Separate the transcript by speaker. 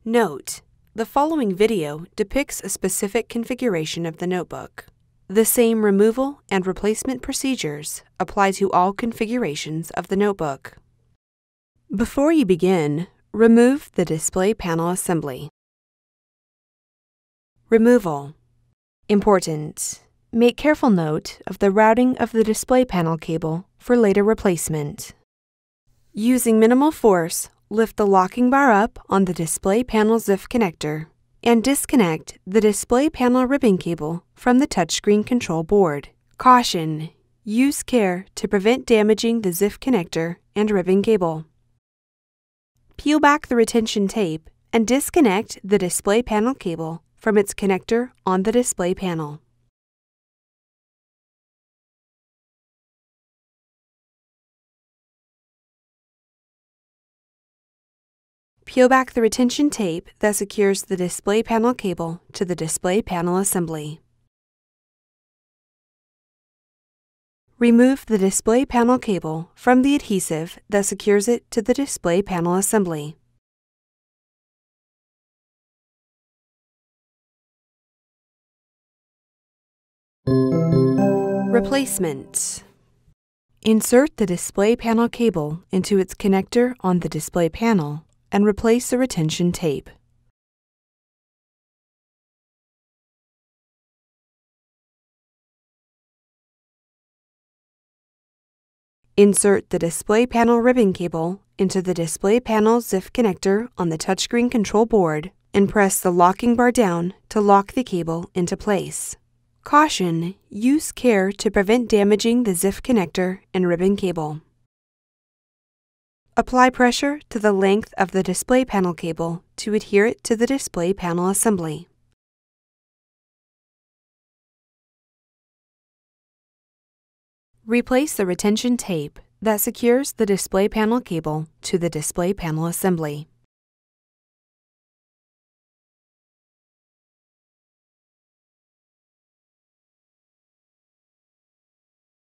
Speaker 1: Note: the following video depicts a specific configuration of the notebook. The same removal and replacement procedures apply to all configurations of the notebook. Before you begin, remove the display panel assembly. Removal. Important: make careful note of the routing of the display panel cable for later replacement. Using minimal force, lift the locking bar up on the display panel ZIF connector and disconnect the display panel ribbon cable from the touchscreen control board. Caution: use care to prevent damaging the ZIF connector and ribbon cable. Peel back the retention tape and disconnect the display panel cable from its connector on the display panel. Peel back the retention tape that secures the display panel cable to the display panel assembly. Remove the display panel cable from the adhesive that secures it to the display panel assembly. Replacement. Insert the display panel cable into its connector on the display panel and replace the retention tape. Insert the display panel ribbon cable into the display panel ZIF connector on the touchscreen control board and press the locking bar down to lock the cable into place. Caution: use care to prevent damaging the ZIF connector and ribbon cable. Apply pressure to the length of the display panel cable to adhere it to the display panel assembly. Replace the retention tape that secures the display panel cable to the display panel assembly.